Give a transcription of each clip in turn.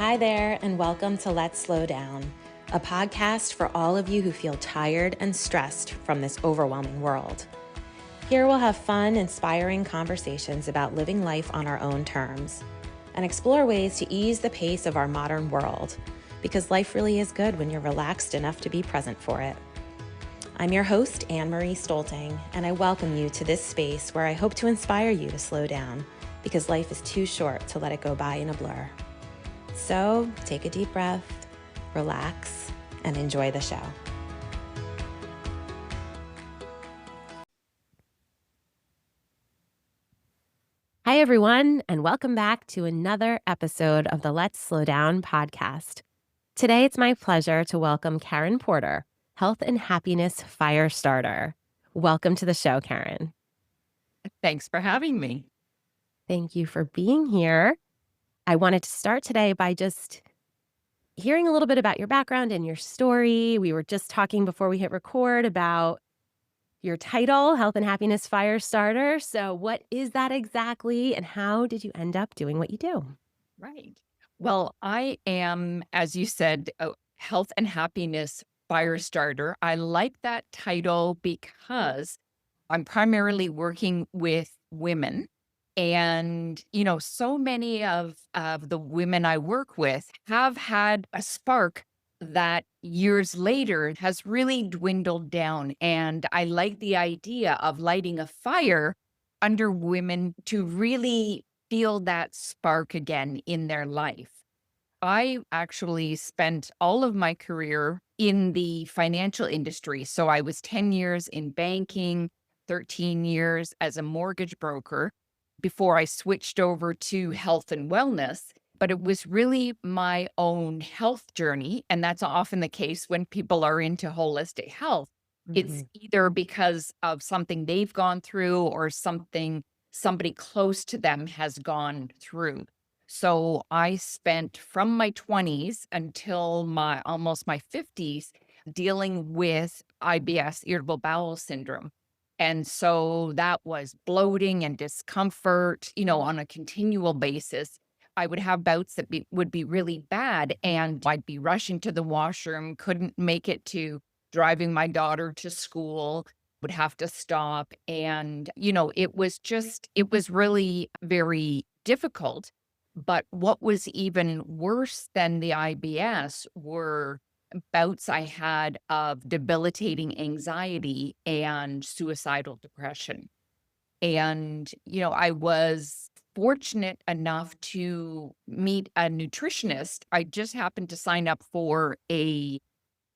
Hi there, and welcome to Let's Slow Down, a podcast for all of you who feel tired and stressed from this overwhelming world. Here we'll have fun, inspiring conversations about living life on our own terms and explore ways to ease the pace of our modern world, because life really is good when you're relaxed enough to be present for it. I'm your host, Annemarie Stolting, and I welcome you to this space where I hope to inspire you to slow down, because life is too short to let it go by in a blur. So take a deep breath, relax, and enjoy the show. Hi, everyone, and welcome back to another episode of the Let's Slow Down podcast. Today, it's my pleasure to welcome Karen Porter, Health and Happiness Fire Starter. Welcome to the show, Karen. Thanks for having me. Thank you for being here. I wanted to start today by just hearing a little bit about your background and your story. We were just talking before we hit record about your title, Health and Happiness Fire Starter. So what is that exactly, and how did you end up doing what you do? Right. Well, I am, as you said, a health and happiness fire starter. I like that title because I'm primarily working with women. And, so many of the women I work with have had a spark that years later has really dwindled down. And I like the idea of lighting a fire under women to really feel that spark again in their life. I actually spent all of my career in the financial industry. So I was 10 years in banking, 13 years as a mortgage broker before I switched over to health and wellness. But it was really my own health journey. And that's often the case when people are into holistic health. It's either because of something they've gone through or something somebody close to them has gone through. So I spent from my 20s until my almost my 50s dealing with IBS, irritable bowel syndrome. And so that was bloating and discomfort, on a continual basis. I would have bouts that would be really bad, and I'd be rushing to the washroom, couldn't make it to driving my daughter to school, would have to stop. And, it was really very difficult. But what was even worse than the IBS were bouts I had of debilitating anxiety and suicidal depression. And, I was fortunate enough to meet a nutritionist. I just happened to sign up for a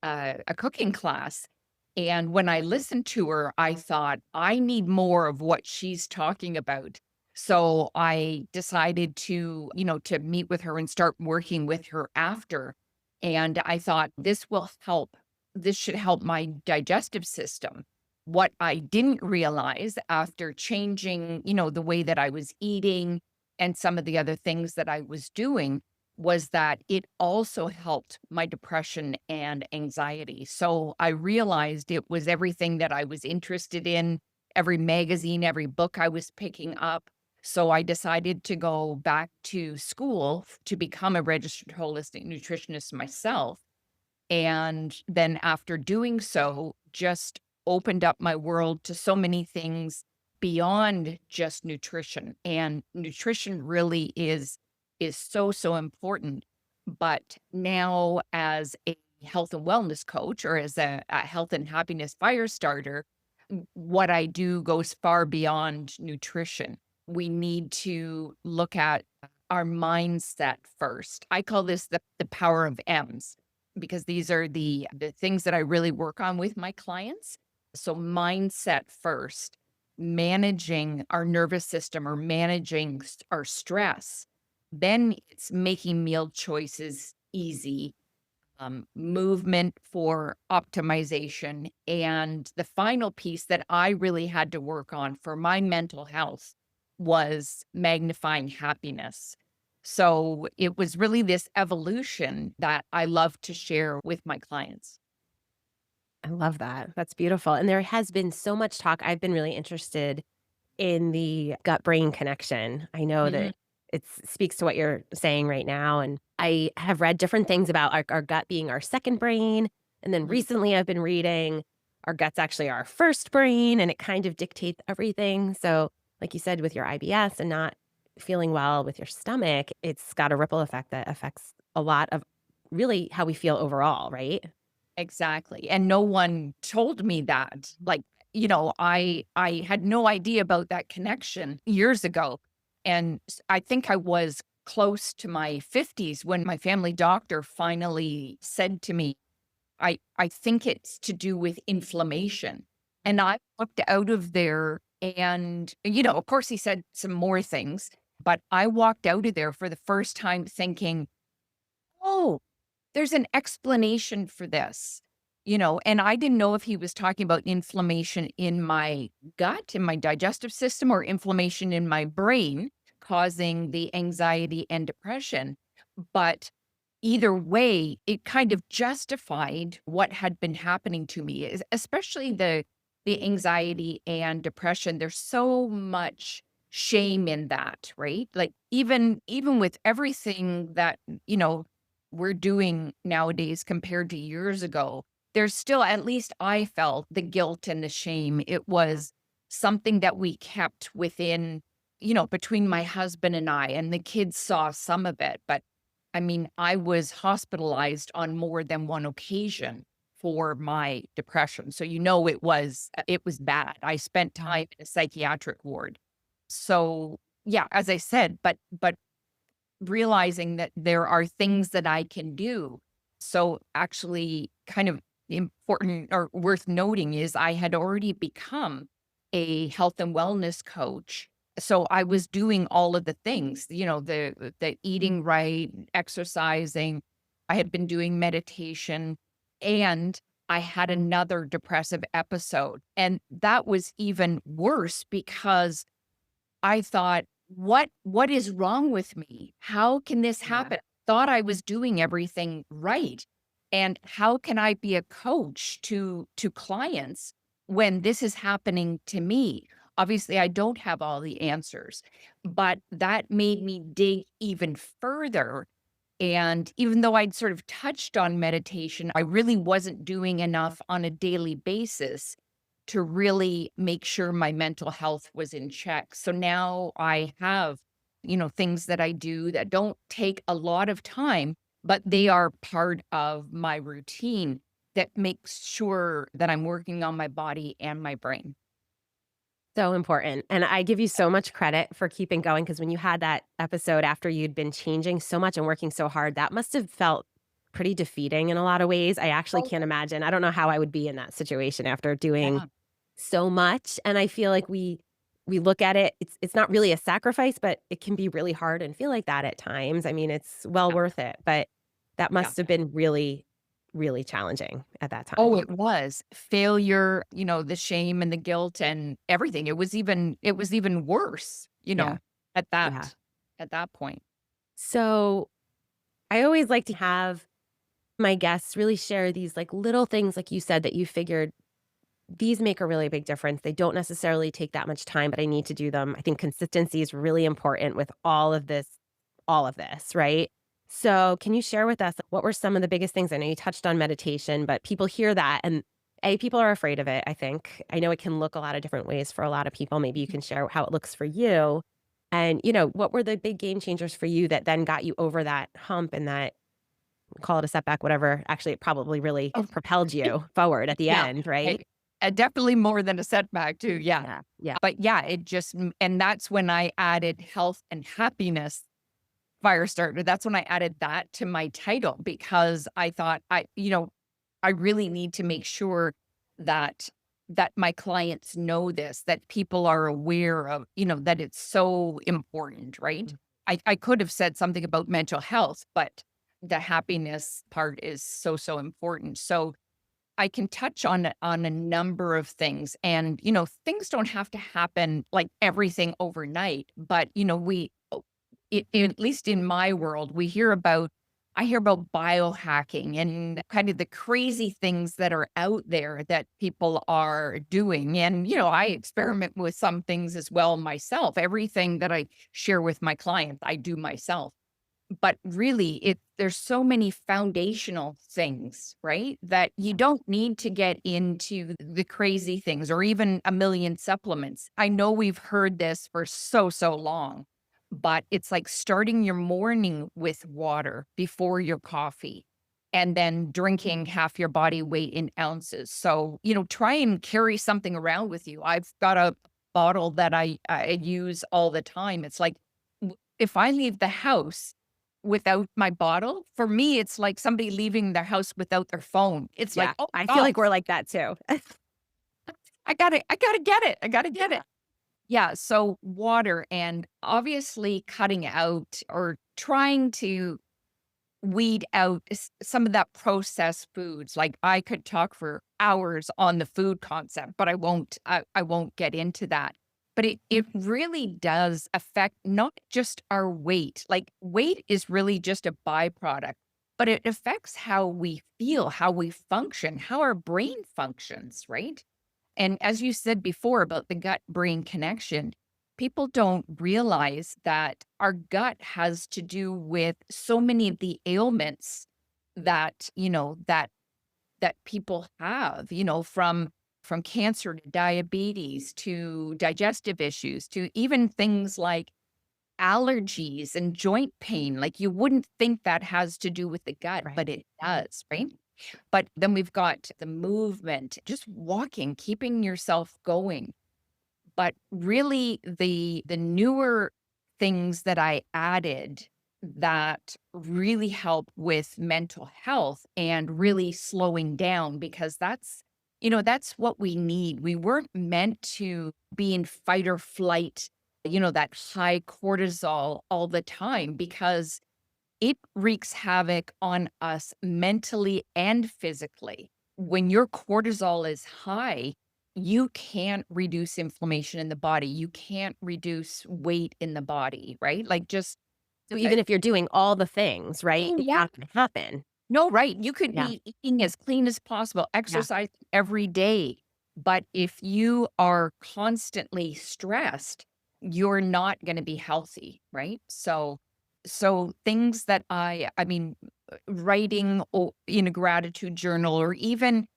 cooking class. And when I listened to her, I thought, I need more of what she's talking about. So I decided to meet with her and start working with her after. And I thought, this will help. This should help my digestive system. What I didn't realize after changing, the way that I was eating and some of the other things that I was doing was that it also helped my depression and anxiety. So I realized it was everything that I was interested in, every magazine, every book I was picking up. So I decided to go back to school to become a registered holistic nutritionist myself. And then after doing so, just opened up my world to so many things beyond just nutrition. And nutrition really is so, so important. But now as a health and wellness coach or as a health and happiness fire starter, what I do goes far beyond nutrition. We need to look at our mindset first. I call this the power of M's because these are the things that I really work on with my clients. So mindset first, managing our nervous system or managing our stress. Then it's making meal choices easy, movement for optimization. And the final piece that I really had to work on for my mental health was magnifying happiness. So it was really this evolution that I love to share with my clients. I love that. That's beautiful. And there has been so much talk. I've been really interested in the gut brain connection. I know Mhm. that it speaks to what you're saying right now. And I have read different things about our gut being our second brain. And then Mhm. recently I've been reading our gut's actually our first brain and it kind of dictates everything. So, like you said, with your IBS and not feeling well with your stomach, it's got a ripple effect that affects a lot of really how we feel overall, right? Exactly, and no one told me that. Like, I had no idea about that connection years ago, and I think I was close to my 50s when my family doctor finally said to me, "I think it's to do with inflammation." And I walked out of there and, of course, he said some more things, but I walked out of there for the first time thinking, "Oh, there's an explanation for this," and I didn't know if he was talking about inflammation in my gut, in my digestive system, or inflammation in my brain causing the anxiety and depression. But either way, it kind of justified what had been happening to me, especially the anxiety and depression. There's so much shame in that, right? Like even with everything that, you know, we're doing nowadays compared to years ago, there's still, at least I felt, the guilt and the shame. It was something that we kept within, between my husband and the kids saw some of it. But I mean, I was hospitalized on more than one occasion for my depression. So, it was bad. I spent Yeah. time in a psychiatric ward. So, yeah, as I said, but realizing that there are things that I can do. So actually kind of important or worth noting is I had already become a health and wellness coach. So I was doing all of the things, the eating right, exercising. I had been doing meditation, and I had another depressive episode. And that was even worse because I thought, "What is wrong with me? How can this Yeah. happen? Thought I was doing everything right, and how can I be a coach to clients when this is happening to me?" Obviously, I don't have all the answers, but that made me dig even further, and even though I'd sort of touched on meditation, I really wasn't doing enough on a daily basis to really make sure my mental health was in check. So now I have, things that I do that don't take a lot of time, but they are part of my routine that makes sure that I'm working on my body and my brain. So important, and I give you so much credit for keeping going because when you had that episode after you'd been changing so much and working so hard, that must have felt pretty defeating in a lot of ways. I actually Oh, can't imagine. I don't know how I would be in that situation after doing yeah. so much, and I feel like we look at it, it's not really a sacrifice, but it can be really hard and feel like that at times. I mean, it's well Yeah. worth it, but that Yeah. must have been really, really challenging at that Oh, time. it was. Failure, the shame and the guilt and everything. It was even worse, Yeah, at yeah. that point. So, I always like to have my guests really share these, like, little things, like you said, that you figured these make a really big difference. They don't necessarily take that much time, but I need to do them. I think consistency is really important with all of this, right? So, can you share with us what were some of the biggest things? I know you touched on meditation, but people hear that and people are afraid of it, I think. I know it can look a lot of different ways for a lot of people. Maybe you can share how it looks for you. And, what were the big game changers for you that then got you over that hump and that call it a setback, whatever. Actually, it probably really Oh, propelled you forward at the yeah. end, right? I definitely more than a setback too, yeah. Yeah, yeah. But yeah, and that's when I added health and happiness Firestarter. That's when I added that to my title because I thought I really need to make sure that my clients know this, that people are aware of, that it's so important, right? I could have said something about mental health, but the happiness part is so, so important. So I can touch on a number of things, and, things don't have to happen like everything overnight, but, at least in my world, I hear about biohacking and kind of the crazy things that are out there that people are doing. And, I experiment with some things as well myself. Everything that I share with my clients, I do myself. But really, there's so many foundational things, right? That you don't need to get into the crazy things or even a million supplements. I know we've heard this for so, so long, but it's like starting your morning with water before your coffee and then drinking half your body weight in ounces. So, try and carry something around with you. I've got a bottle that I use all the time. It's like, if I leave the house without my bottle, for me, it's like somebody leaving their house without their phone. It's like, Yeah, "Oh I my feel god, like we're like that too. I gotta get it. I gotta get Yeah. it." Yeah, so water and obviously cutting out or trying to weed out some of that processed foods. Like, I could talk for hours on the food concept, but I won't get into that. But it really does affect not just our weight. Like, weight is really just a byproduct, but it affects how we feel, how we function, how our brain functions, right? And as you said before about the gut brain connection, people don't realize that our gut has to do with so many of the ailments that, that people have, from cancer to diabetes to digestive issues to even things like allergies and joint pain. Like, you wouldn't think that has to do with the gut, Right. but it does, right? But then we've got the movement, just walking, keeping yourself going. But really the newer things that I added that really help with mental health and really slowing down, because that's what we need. We weren't meant to be in fight or flight, that high cortisol all the time, because it wreaks havoc on us mentally and physically. When your cortisol is high, you can't reduce inflammation in the body. You can't reduce weight in the body, right? Like, just, So uh, even if you're doing all the things, right, oh, it's yeah. not gonna happen. No, right. You could Yeah. be eating as clean as possible, Yeah. exercise every day. But if you are constantly stressed, you're not going to be healthy, right? So things that I mean, writing in a gratitude journal, or even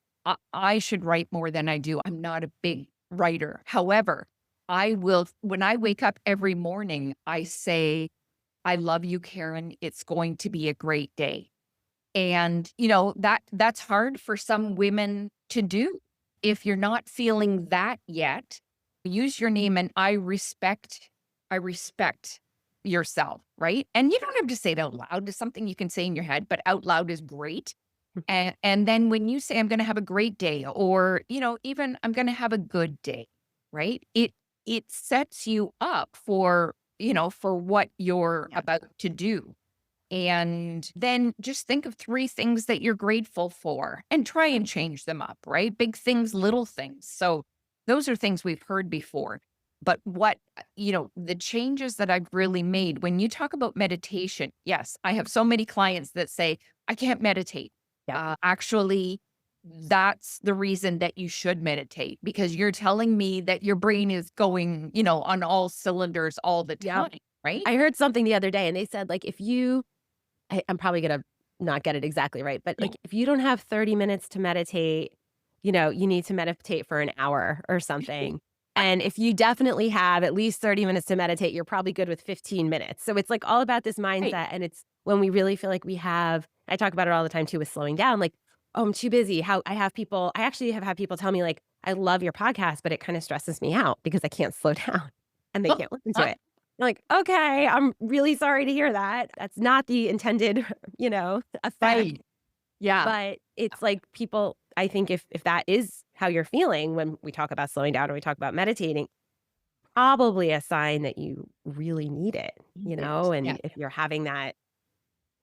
I should write more than I do. I'm not a big writer. However, I will, when I wake up every morning, I say, I love you, Karen. It's going to be a great day. And, that's hard for some women to do. If you're not feeling that yet, use your name and I respect yourself, right? And you don't have to say it out loud. It's something you can say in your head, but out loud is great. And then when you say I'm going to have a great day, or, even I'm going to have a good day, right? It sets you up for what you're Yeah. about to do. And then just think of 3 things that you're grateful for and try and change them up, right? Big things, little things. So those are things we've heard before. But the changes that I've really made when you talk about meditation, yes, I have so many clients that say, I can't meditate. Yep. Actually, that's the reason that you should meditate, because you're telling me that your brain is going, on all cylinders all the Yep. time, right? I heard something the other day and they said, like, if you I'm probably gonna not get it exactly right, but, like, if you don't have 30 minutes to meditate, you need to meditate for an hour or something. And if you definitely have at least 30 minutes to meditate, you're probably good with 15 minutes. So it's, like, all about this Right. mindset, and it's when we really feel like we have I talk about it all the time too with slowing down, like, "Oh, I'm too busy." How I actually have had people tell me, like, "I love your podcast, but it kinda stresses me out because I can't slow down," and they can't listen to it. I'm like, "Okay, I'm really sorry to hear that. That's not the intended, effect." Right. Yeah. But it's like people I think if that is how you're feeling when we talk about slowing down or we talk about meditating, probably a sign that you really need it, Need it. Yeah. and if you're having that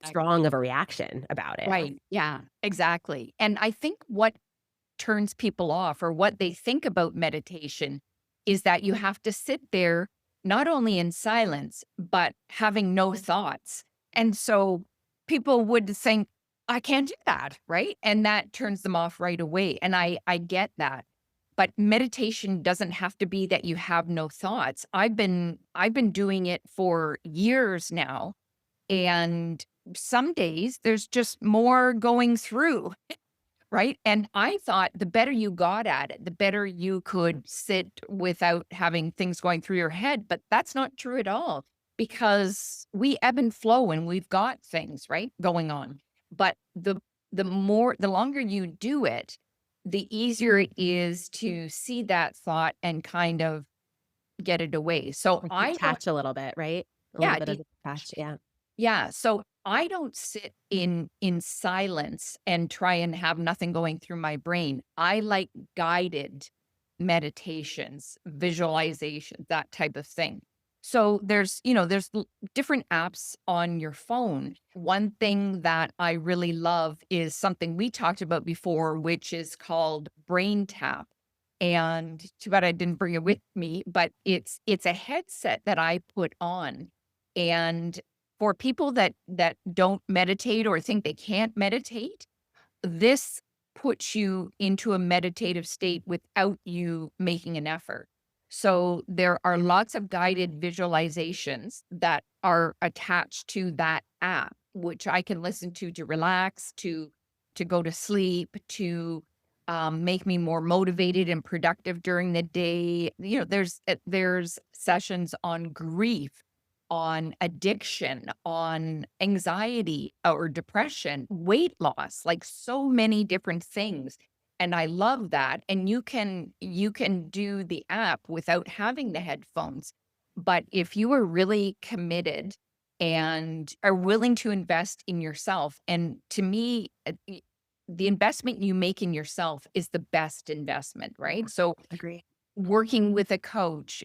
Exactly. strong of a reaction about it. Right. Yeah, exactly. And I think what turns people off, or what they think about meditation, is that you have to sit there not only in silence, but having no thoughts. And so people would think, I can't do that, right? And that turns them off right away. And I get that. But meditation doesn't have to be that you have no thoughts. I've been doing it for years now, And some days there's just more going through, right? And I thought the better you got at it, the better you could sit without having things going through your head. But that's not true at all, because we ebb and flow when we've got things, right, going on. But the longer you do it, the easier it is to see that thought and kind of get it away. So Like I don't, detach a little bit, right? A little yeah, bit of detach, yeah. yeah, so I don't sit in silence and try and have nothing going through my brain. I like guided meditations, visualization, that type of thing. So there's different apps on your phone. One thing that I really love is something we talked about before, which is called Brain Tap. And too bad I didn't bring it with me, but it's a headset that I put on. And for people that don't meditate or think they can't meditate, this puts you into a meditative state without you making an effort. So there are lots of guided visualizations that are attached to that app, which I can listen to relax, to go to sleep, to make me more motivated and productive during the day. There's sessions on grief, on addiction, on anxiety or depression, weight loss, like so many different things. And I love that. And you can do the app without having the headphones. But if you are really committed and are willing to invest in yourself, and to me, the investment you make in yourself is the best investment, right? So Agree. working with a coach,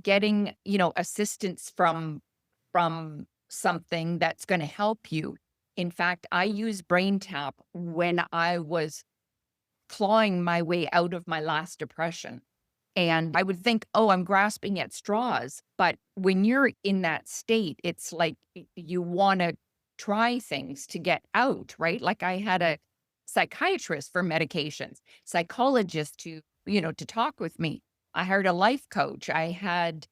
getting, assistance from something that's going to help you. In fact, I used Brain Tap when I was clawing my way out of my last depression. And I would think, oh, I'm grasping at straws. But when you're in that state, it's like you want to try things to get out, right? Like I had a psychiatrist for medications, psychologist to talk with me. I hired a life coach. I had,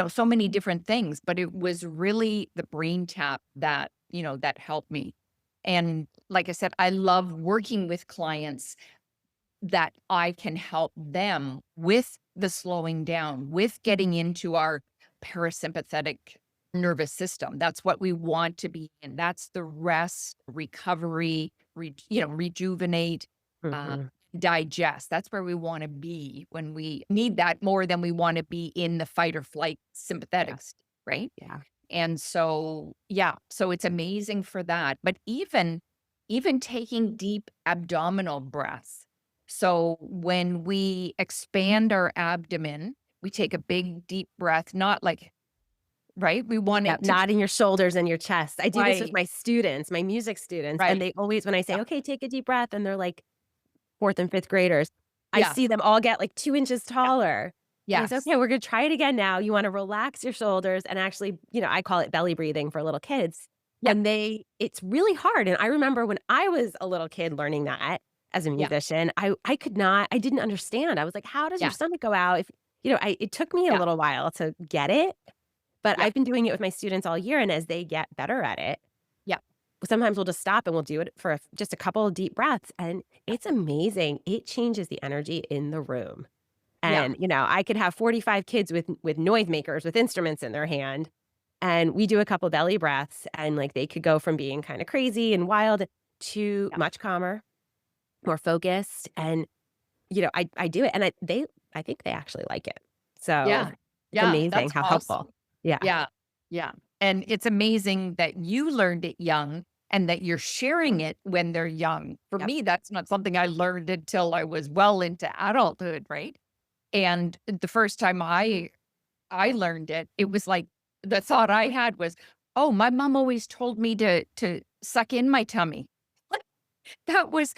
so many different things, but it was really the Brain Tap that helped me. And like I said, I love working with clients that I can help them with the slowing down, with getting into our parasympathetic nervous system. That's what we want to be in. That's the rest, recovery, rejuvenate, uh, Mhm. digest. That's where we want to be when we need that more than we want to be in the fight or flight Yeah, sympathetic state, right? yeah. And so, yeah, so it's amazing for that. But even taking deep abdominal breaths. So when we expand our abdomen, we take a big deep breath, not like, right? We want Yeah, it to, nodding your shoulders and your chest. I do this with right, my students, my music students, and right. they always when I say, Yeah. "Okay, take a deep breath," and they're like 4th and 5th graders, I Yeah. see them all get like 2 inches Yeah. taller. And I say, Yes. "Okay, we're gonna try it again now. You wanna relax your shoulders," and actually, I call it belly breathing for little kids. Yep. And it's really hard, and I remember when I was a little kid learning that as a Yeah. musician, I could not I didn't understand. I was like, "How does your Yeah. stomach go out?" If it took me a Yeah. little while to get it, but Yeah. I've been doing it with my students all year, and as they get better at it, Yeah. sometimes we'll just stop and we'll do it for just a couple of deep breaths, and it's amazing. It changes the energy in the room. Yeah. And, I could have 45 kids with noisemakers, with instruments in their hand, and we do a couple belly breaths, and, like, they could go from being kinda crazy and wild to Yeah. much calmer, more focused, and, I do it, and I think they actually like it. So, Yeah. it's Yeah. amazing That's how helpful. awesome. Yeah. Yeah. Yeah. And it's amazing that you learned it young and that you're sharing it when they're young. For Yep. me, that's not something I learned until I was well into adulthood, right? And the first time I learned it, it was like the thought I had was, "Oh, my mom always told me to suck in my tummy." That was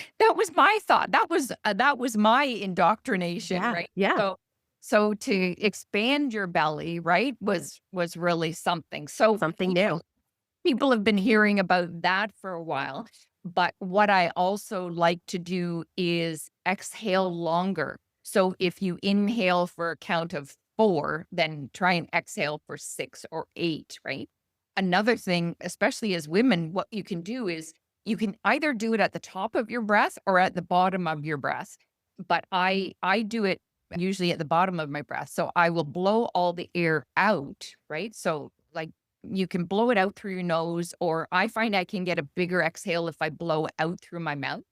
my thought. That was my indoctrination, Yeah, right? yeah. So to expand your belly, right, was really something. So Something new. people have been hearing about that for a while, but what I also like to do is exhale longer. So if you inhale for a count of 4, then try and exhale for 6 or 8, right? another thing, especially as women, what you can do is you can either do it at the top of your breath or at the bottom of your breath. But I do it usually at the bottom of my breath. So I will blow all the air out, right? So like you can blow it out through your nose, or I find I can get a bigger exhale if I blow out through my mouth.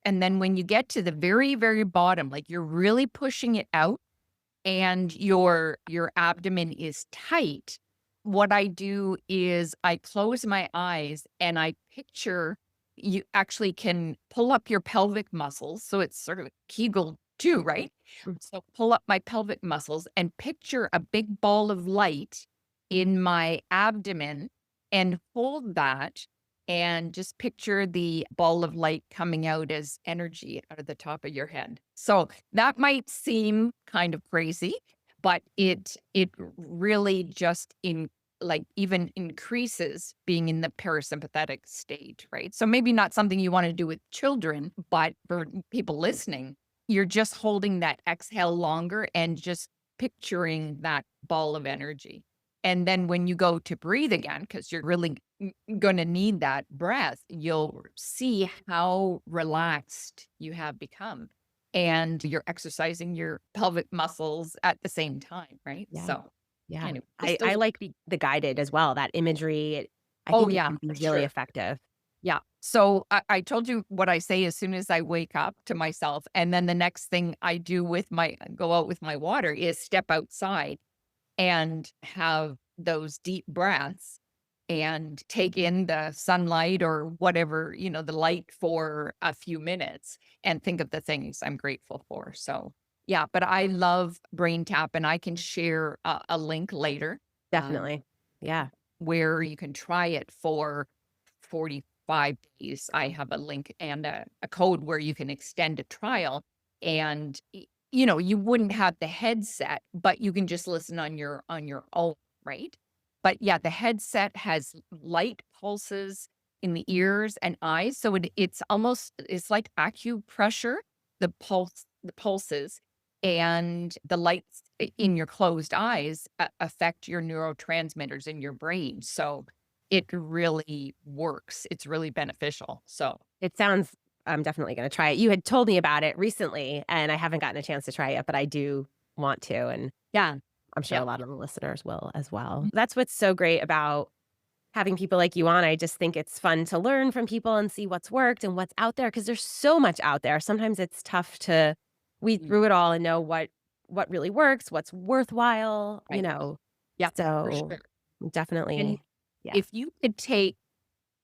And then when you get to the very, very bottom, like you're really pushing it out and your abdomen is tight, what I do is I close my eyes and I picture you actually can pull up your pelvic muscles. So it's sort of Kegel too, right? Mm. So pull up my pelvic muscles and picture a big ball of light in my abdomen and hold that and just picture the ball of light coming out as energy out of the top of your head. So that might seem kind of crazy, but it really just even increases being in the parasympathetic state, right? So maybe not something you want to do with children, but for people listening, you're just holding that exhale longer and just picturing that ball of energy. And then when you go to breathe again, because you're really going to need that breath, you'll see how relaxed you have become. And you're exercising your pelvic muscles at the same time, right? Yeah. So, Yeah. anyway, I like the guided as well, that imagery. I oh, think it yeah, can be for really sure. effective. Yeah. So I told you what I say as soon as I wake up to myself. And then the next thing I do go out with my water is step outside and have those deep breaths and take in the sunlight or whatever, the light for a few minutes and think of the things I'm grateful for. So, yeah, but I love Brain Tap and I can share a link later Definitely. Yeah. where you can try it for 45 days. I have a link and a code where you can extend a trial and you wouldn't have the headset, but you can just listen on your own, right? But yeah, the headset has light pulses in the ears and eyes. So it's like acupressure, the pulses and the lights in your closed eyes affect your neurotransmitters in your brain. So it really works. It's really beneficial. So, It sounds I'm definitely gonna try it. You had told me about it recently, and I haven't gotten a chance to try it, but I do want to, and yeah, I'm sure yeah, a lot of the listeners will as well. That's what's so great about having people like you on. I just think it's fun to learn from people and see what's worked and what's out there because there's so much out there. Sometimes it's tough to weed mm, through it all and know what really works, what's worthwhile, right. Yeah, for So sure. And definitely, yeah, if you could take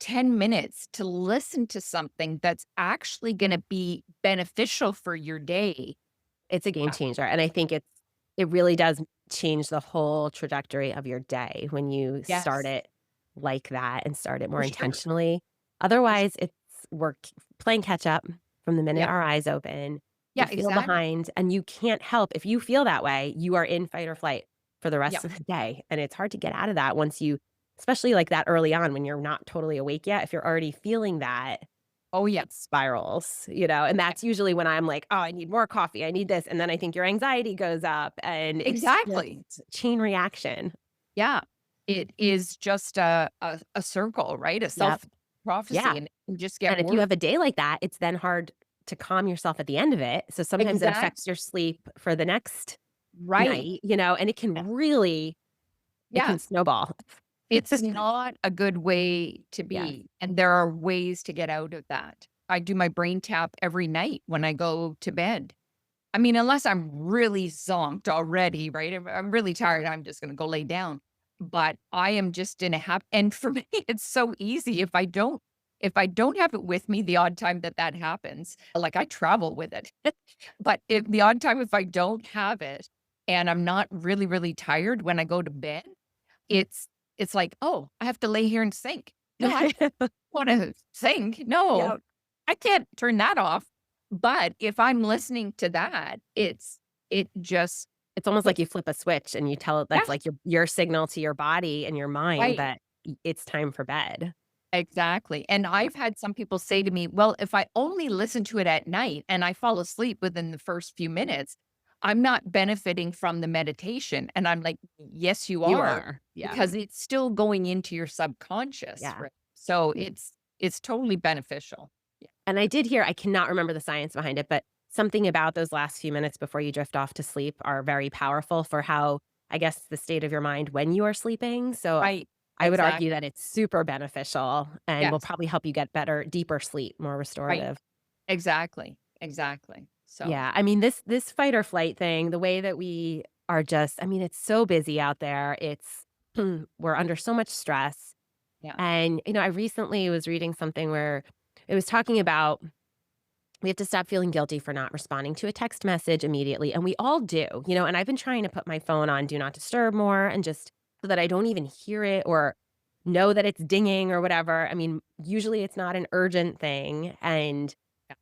10 minutes to listen to something that's actually going to be beneficial for your day. it's a game uh, changer, and I think it really does change the whole trajectory of your day when you start yes, it like that and start it more for sure. intentionally. For sure. Otherwise, it's we're playing catch up from the minute Yeah. our eyes open. We Yeah, feel exactly. behind, and you can't help if you feel that way, you are in fight or flight for the Yeah. rest of the day, and it's hard to get out of that once you especially like that early on when you're not totally awake yet. If you're already feeling that, Oh, yeah. it spirals, and Yeah. that's usually when I'm like, "Oh, I need more coffee. I need this." And then I think your anxiety goes up, and it's Exactly. just chain reaction. Yeah. It is just a circle, right? A Yep. self prophecy, Yeah. and it can just get And if you worse. have a day like that, it's then hard to calm yourself at the end of it. So sometimes it Exact affects your sleep for the next right. night, and it can Yeah. really it Yeah. can snowball. It's not a good way to Yes. be, and there are ways to get out of that. I do my brain tap every night when I go to bed. I mean, unless I'm really zonked already, right? I'm really tired, I'm just gonna go lay down. But I am just in a and for me, it's so easy if I don't have it with me the odd time that that happens, like, I travel with it. But if the odd time if I don't have it and I'm not really, really tired when I go to bed, it's it's like, "Oh, I have to lay here and think." No, I don't wanna think. No, Yep. I can't turn that off. But if I'm listening to that, it just It's almost like puts you flip a switch and you tell it yeah, that's like your signal to your body and your mind right. that it's time for bed. Exactly. And Yep. I've had some people say to me, "Well, if I only listen to it at night and I fall asleep within the first few minutes, I'm not benefiting from the meditation. And I'm like, yes, you You are, are. Yeah. because it's still going into your subconscious, Yeah. right? So it's totally beneficial. Yeah. And I did hear, I cannot remember the science behind it, but something about those last few minutes before you drift off to sleep are very powerful for how, I guess, the state of your mind when you are sleeping. So Right. I would argue Exactly. that it's super beneficial and will Yes. probably help you get better, deeper sleep, more Right. restorative. Exactly. Exactly. So Yeah, I mean, this fight or flight thing, the way that we are just, I mean, it's so busy out there. It's we're under so much stress. yeah. And, I recently was reading something where it was talking about we have to stop feeling guilty for not responding to a text message immediately. And we all do, and I've been trying to put my phone on do not disturb more and just so that I don't even hear it or know that it's dinging or whatever. I mean, usually it's not an urgent thing. And Yeah.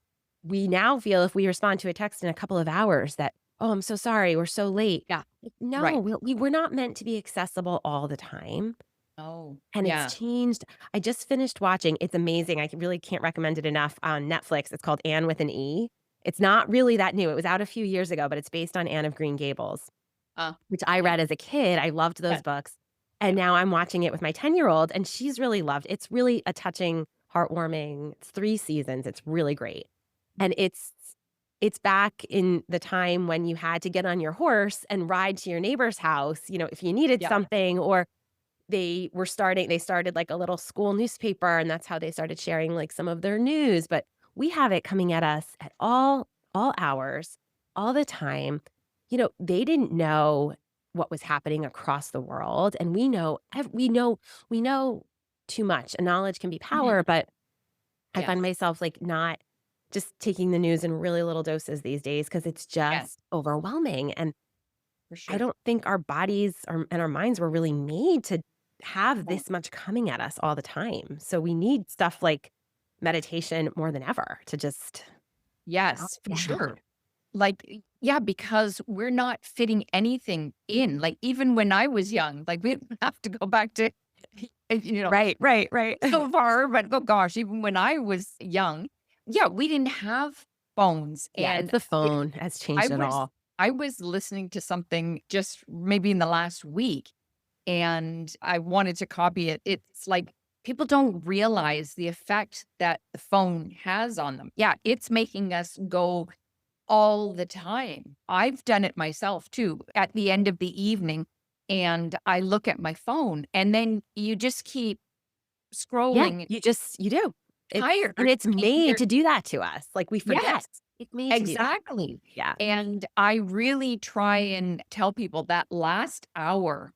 we now feel if we respond to a text in a couple of hours that, "Oh, I'm so sorry, we're so late." Yeah. Like, no, Right. we're not meant to be accessible all the time, Oh, and it's yeah. changed. I just finished watching, it's amazing, really can't recommend it enough, on Netflix. It's called Anne with an E. It's not really that new, it was out a few years ago, but it's based on Anne of Green Gables, which I Yeah. read as a kid. I loved Yeah. those books, and Yeah. now I'm watching it with my 10-year-old, and she's really loved it's really a touching, heartwarming it's 3 seasons, it's really great. And it's back in the time when you had to get on your horse and ride to your neighbor's house, if you needed Yeah. something, or they started like a little school newspaper, and that's how they started sharing like some of their news, but we have it coming at us at all hours, all the time. They didn't know what was happening across the world, and we know too much, and knowledge can be Mhm. power, but I Yes. find myself, like, not just taking the news in really little doses these days because it's Yes. just overwhelming, and For I sure. don't think our bodies and our minds were really made to have No. this much coming at us all the time, so we need stuff like meditation more than ever to just calm Yes, for down. sure. Like, yeah, because we're not fitting anything in. Like, even when I was young, like, we don't have to go back to, you know, Right, right, right. so far, but oh gosh, even when I was young, yeah, we didn't have phones. Yeah, it's And the it, phone has I changed it was, all. I was listening to something just maybe in the last week, and I wanted to copy it. It's like people don't realize the effect that the phone has on them. Yeah, it's making us go all the time. I've done it myself too at the end of the evening, and I look at my phone, and then you just keep Yeah, scrolling, you do. tired, And it's and made you're to do that to us, like, we forget. yes, It's made to do that. exactly. Yeah. And I really try and tell people that last hour,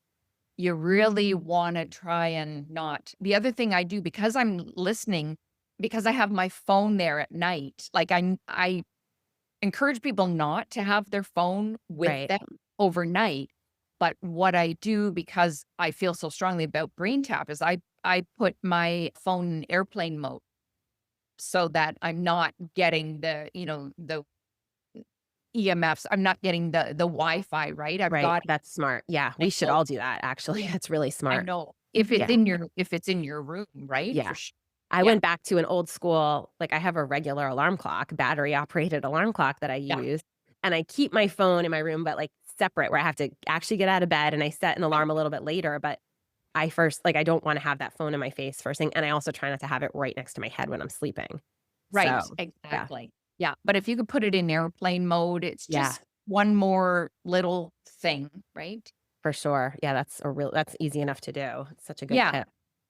you really wanna try and not the other thing I do because I'm listening, because I have my phone there at night, like, I encourage people not to have their phone with Right. them overnight, but what I do, because I feel so strongly about brain tap, is I put my phone in airplane mode so that I'm not getting the EMFs, I'm not getting the Wi-Fi, right? I've Right, got that's smart. Yeah, I we should know all do that, actually. yeah, That's really I smart. know. Yeah, If it's in your room, right? yeah. For sure. I Yeah, went back to an old school like, I have a regular alarm clock, battery operated alarm clock that I yeah, use, and I keep my phone in my room, but, like, separate where I have to actually get out of bed, and I set an right. alarm a little bit later, but I don't wanna have that phone in my face first thing, and I also try not to have it right next to my head when I'm sleeping. Right, So, yeah, exactly. Yeah, but if you could put it in airplane mode, it's yeah, just one more little thing, right? for sure. Yeah, that's easy enough to do. It's such a good Yeah, tip.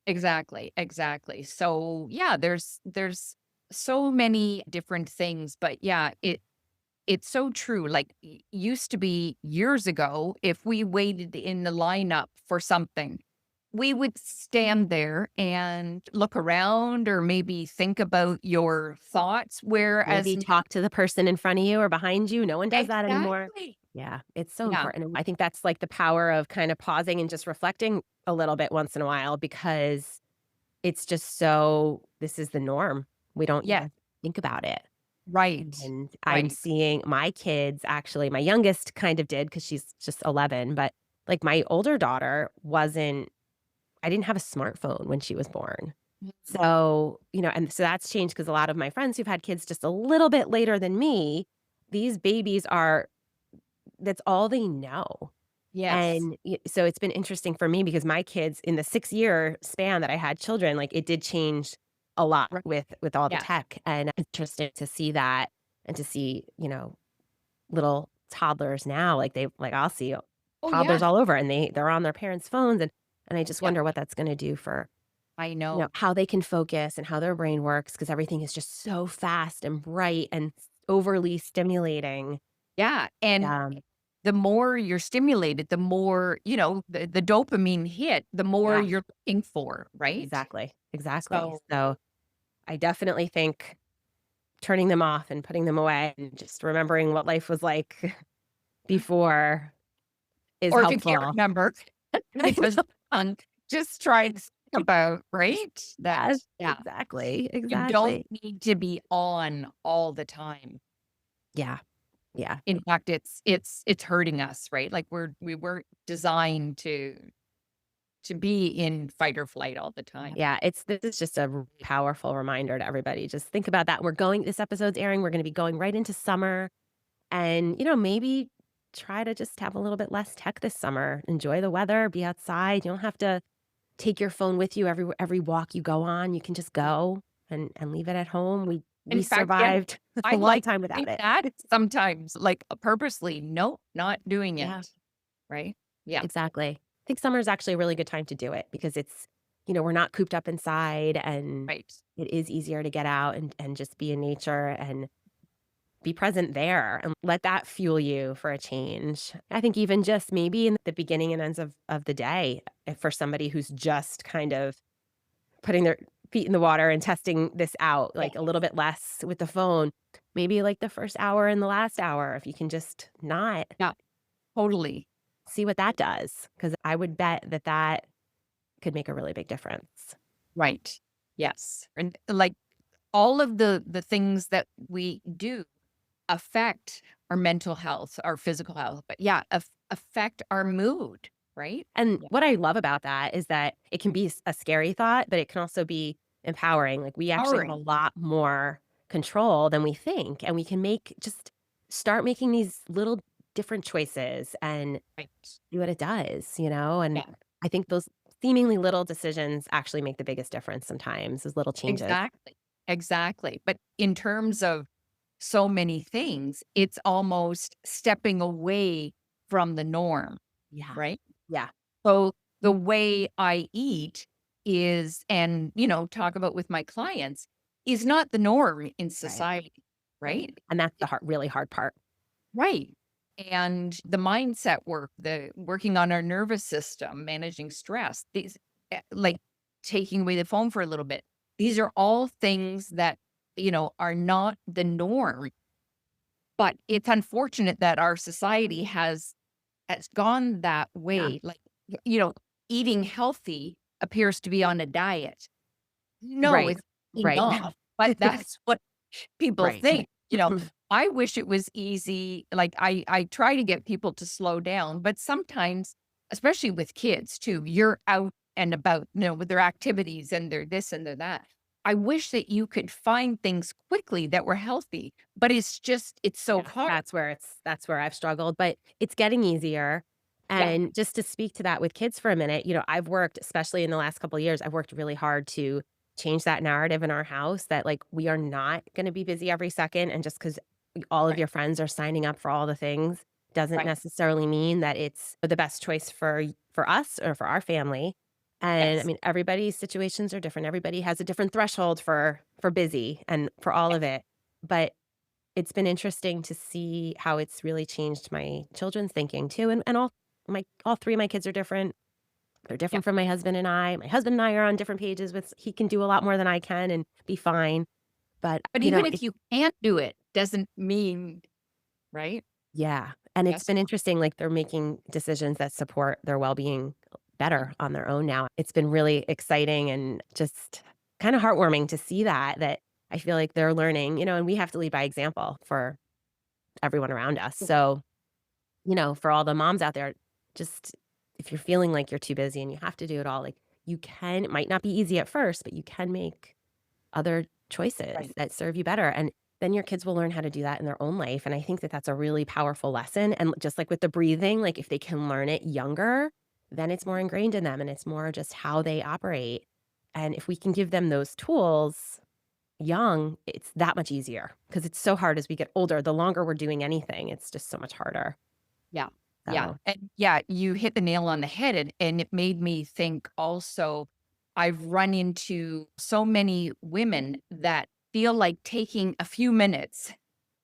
exactly, exactly. So, yeah, there's so many different things, but yeah, it's so true. Like, used to be years ago, if we waited in the lineup for something, we would stand there and look around or maybe think about your thoughts, whereas Maybe talk to the person in front of you or behind you. No one does that anymore. exactly. Yeah, it's so Yeah. important, and I think that's, like, the power of kinda pausing and just reflecting a little bit once in a while because it's just this is the norm. We don't Yeah. even think about it, Right. and I'm Right. seeing my kids actually my youngest kind of did because she's just 11, but, like, my older daughter wasn't I didn't have a smartphone when she was born. Mhm. So, and so that's changed because a lot of my friends who've had kids just a little bit later than me, these babies are that's all they know. Yes. And so it's been interesting for me because my kids in the 6-year span that I had children, like, it did change a lot Right. with all the Yes. tech, and it's interesting to see that and to see, little toddlers now, like, I'll see Oh, toddlers yeah. all over, and they're on their parents' phones, and I just Yeah. wonder what that's gonna do for, I know. how they can focus and how their brain works because everything is just so fast and bright and overly stimulating. Yeah. And Um, the more you're stimulated, the more, the dopamine hit, the more yeah, you're looking for, right? exactly, exactly. So, So, I definitely think turning them off and putting them away and just remembering what life was like before is or if you can't helpful. remember, because just try to think about, right? That, Yes, yeah, exactly, you don't exactly. need to be on all the time. Yeah, yeah, In fact, it's hurting us, right? Like we weren't designed to be in fight or flight all the time. yeah, this is just a powerful reminder to everybody. Just think about that. This episode's airing, we're gonna be going right into summer and, maybe try to just have a little bit less tech this summer. Enjoy the weather, be outside. You don't have to take your phone with you every walk you go on. You can just go and leave it at home. We In fact, yeah, survived I a long like time doing without it. that sometimes, like, purposely, nope, not doing Yeah, it, right? Yeah, exactly. I think summer is actually a really good time to do it because we're not cooped up inside and right. it is easier to get out and just be in nature and be present there and let that fuel you for a change. I think even just maybe in the beginning and ends of the day, if for somebody who's just kind of putting their feet in the water and testing this out, Yeah, like, a little bit less with the phone, maybe, like, the first hour and the last hour, if you can just not, yeah, totally. see what that does, because I would bet that that could make a really big difference. Right. Yes. And, like, all of the things that we do affect our mental health, our physical health, but yeah, affect our mood, right? And Yeah. what I love about that is that it can be a scary thought, but it can also be empowering. Like, we actually have a Empowering. lot more control than we think, and we can start making these little different choices and Right. see what it does, and Yeah. I think those seemingly little decisions actually make the biggest difference sometimes, those little changes. Exactly. Exactly. But in terms of so many things, it's almost stepping away from the norm, Yeah. right? Yeah. So the way I eat is, and, talk about with my clients, is not the norm in Right. society, Right. right? And that's the really hard part. Right. And the mindset work, the working on our nervous system, managing stress, these, like taking away the phone for a little bit. These are all things that, are not the norm. But it's unfortunate that our society has gone that Yeah. way. Like, you know, eating healthy appears to be on a diet. No, Right. it's Right. not. But that's what people Right. think. I wish it was easy. Like, I try to get people to slow down, but sometimes, especially with kids too, you're out and about, with their activities and their this and their that. I wish that you could find things quickly that were healthy, but it's so Yeah, hard. that's where I've struggled, but it's getting easier. Yeah. And just to speak to that with kids for a minute, I've worked, especially in the last couple of years, I've worked really hard to change that narrative in our house that, like, we are not gonna be busy every second, and just because all of Right. your friends are signing up for all the things doesn't Right. necessarily mean that it's the best choice for us or for our family. And, I Yes. mean, everybody's situations are different. Everybody has a different threshold for busy and for all of Yes. it. But it's been interesting to see how it's really changed my children's thinking too, and all 3 of my kids are different. They're Yeah. different from my husband and I. My husband and I are on different pages with he can do a lot more than I can and be fine, but, But even if you can't do it, doesn't mean, right? yeah, and it's Yes. been interesting, like, they're making decisions that support their well-being better on their own now. It's been really exciting and just kinda heartwarming to see that I feel like they're learning, and we have to lead by example for everyone around us. So, for all the moms out there, just if you're feeling like you're too busy and you have to do it all, like, it might not be easy at first, but you can make other choices Right. that serve you better, and then your kids will learn how to do that in their own life, and I think that that's a really powerful lesson, and just like with the breathing, like, if they can learn it younger, then it's more ingrained in them, and it's more just how they operate, and if we can give them those tools young, it's that much easier because it's so hard as we get older. The longer we're doing anything, it's just so much harder. Yeah. Yeah. So, And yeah, you hit the nail on the head. And it made me think also, I've run into so many women that feel like taking a few minutes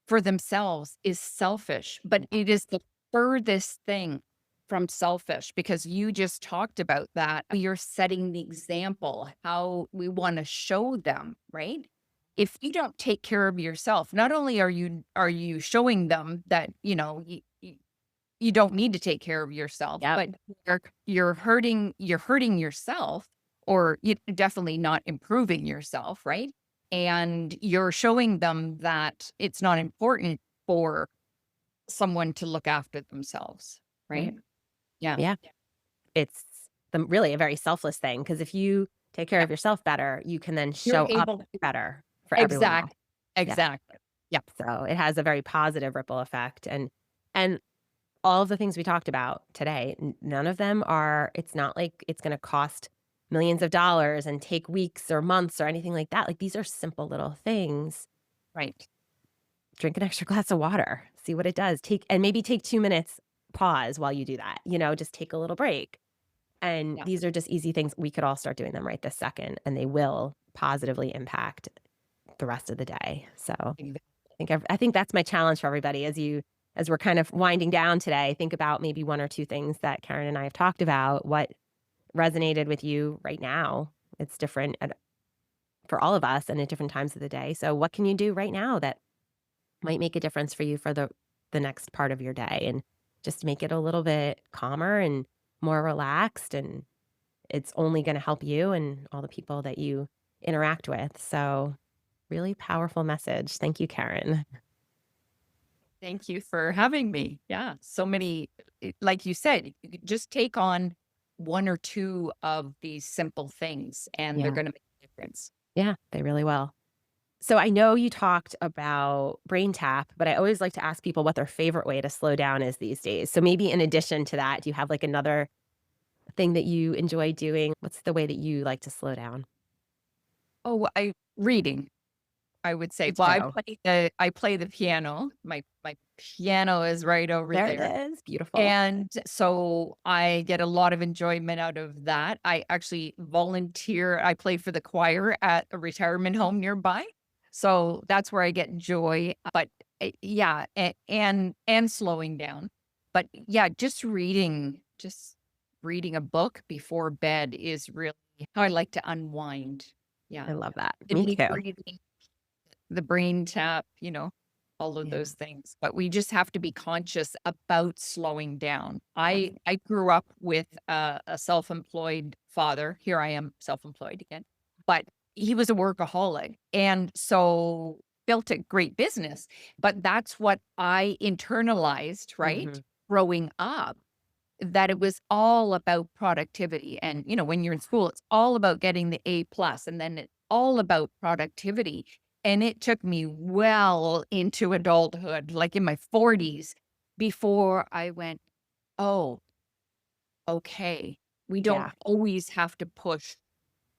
for themselves is selfish, but it is the furthest thing from selfish because you just talked about that. You're setting the example, how we want to show them, right? If you don't take care of yourself, not only are you showing them that, you don't need to take care of yourself, yep, but you're hurting yourself, or you definitely not improving yourself, right? And you're showing them that it's not important for someone to look after themselves, right. right? Yeah. Yeah. It's really a very selfless thing because if you take care Yeah. of yourself better, you can then You're show up able to better for everyone else. exact Yeah. exactly. Yeah. So it has a very positive ripple effect, and all of the things we talked about today, none of them are, it's not like it's gonna cost millions of dollars and take weeks or months or anything like that. Like, these are simple little things. Right. Drink an extra glass of water, see what it does. Maybe take 2 minutes, pause while you do that, just take a little break. And Yeah. these are just easy things. We could all start doing them right this second, and they will positively impact the rest of the day. So Exa I think that's my challenge for everybody as we're kind of winding down today. Think about maybe 1 or 2 things that Karen and I have talked about. What resonated with you right now? It's different for all of us and at different times of the day. So what can you do right now that might make a difference for you for the next part of your day, and just make it a little bit calmer and more relaxed, and it's only going to help you and all the people that you interact with. So really powerful message. Thank you, Karen. Thank you for having me. Yeah. So many, like you said, you could just take on 1 or 2 of these simple things, and they're Yeah. gonna make a difference. Yeah, they really will. So I know you talked about brain tap, but I always like to ask people what their favorite way to slow down is these days. So maybe in addition to that, do you have like another thing that you enjoy doing? What's the way that you like to slow down? Oh, reading, I would Me say. Well, too. I play the piano. My piano is right over There it there. is. Beautiful. And so I get a lot of enjoyment out of that. I actually volunteer. I play for the choir at a retirement home nearby. So that's where I get joy. But yeah, and slowing down. But yeah, just reading a book before bed is really how I like to unwind. Yeah. I love that. The Me deep too. breathing, the brain tap, all of Yeah. those things. But we just have to be conscious about slowing down. Yes. I grew up with a self-employed father. Here I am self-employed again, but he was a workaholic. And so built a great business, but that's what I internalized, right? Mhm. Growing up, that it was all about productivity. And, when you're in school, it's all about getting the A plus, and then it's all about productivity. And it took me well into adulthood, like in my 40s, before I went, oh, okay, we don't Yeah. always have to push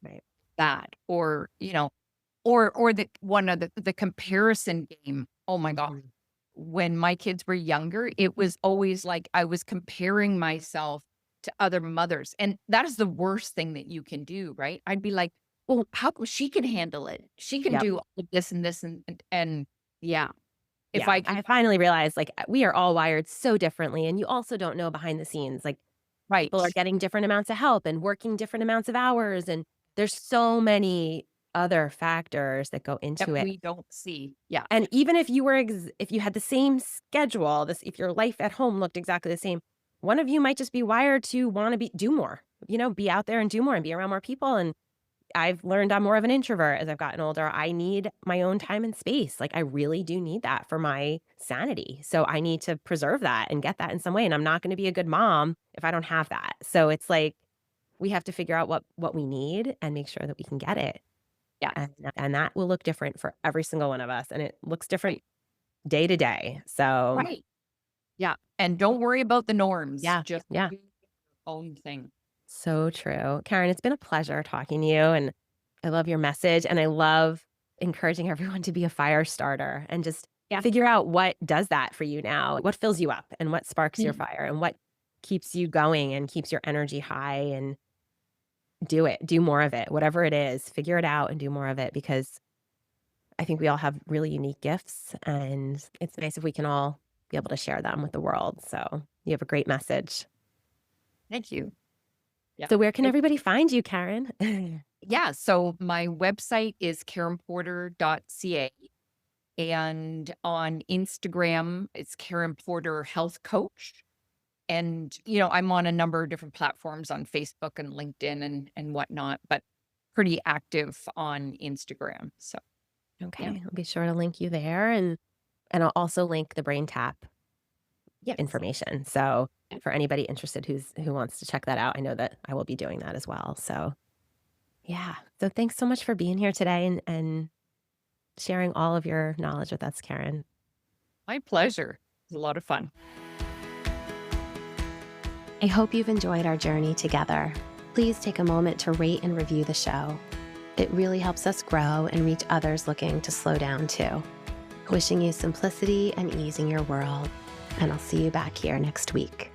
Right. that, or the one of the comparison game. Oh my God. Mhm. When my kids were younger, it was always like I was comparing myself to other mothers. And that is the worst thing that you can do, right? I'd be like, well, how come she can handle it? She can Yep. do all of this and this and yeah. If Yeah. I could I finally realized, like, we are all wired so differently, and you also don't know behind the scenes. Like, people are right, getting different amounts of help and working different amounts of hours, and there's so many other factors that go that into it. we don't see. Yeah. And even if you were if you had the same schedule, if your life at home looked exactly the same, one of you might just be wired to wanna do more, be out there and do more and be around more people, and I've learned I'm more of an introvert as I've gotten older. I need my own time and space. Like, I really do need that for my sanity. So I need to preserve that and get that in some way, and I'm not gonna be a good mom if I don't have that. So it's like, we have to figure out what we need and make sure that we can get it. And that will look different for every single one of us. And it looks different Right. day to day. So Right. Yeah. And don't worry about the norms. yeah, Just yeah. do your own thing. So true. Karen, it's been a pleasure talking to you. And I love your message. And I love encouraging everyone to be a fire starter and just Yeah. figure out what does that for you now. What fills you up and what sparks your Mhm. fire and what keeps you going and keeps your energy high, and do it. Do more of it. Whatever it is, figure it out and do more of it, because I think we all have really unique gifts, and it's nice if we can all be able to share them with the world. So you have a great message. Thank you. Yeah. So where can It- everybody find you, Karen? yeah. So my website is karenporter.ca. And on Instagram, it's Karen Porter Health Coach. And, I'm on a number of different platforms on Facebook and LinkedIn and whatnot, but pretty active on Instagram. So, Okay, yeah. I'll be sure to link you there, and I'll also link the Brain Tap Yes. information. So for anybody interested who wants to check that out, I know that I will be doing that as well. So yeah. So thanks so much for being here today and sharing all of your knowledge with us, Karen. My pleasure. It was a lot of fun. I hope you've enjoyed our journey together. Please take a moment to rate and review the show. It really helps us grow and reach others looking to slow down too. Wishing you simplicity and ease in your world, and I'll see you back here next week.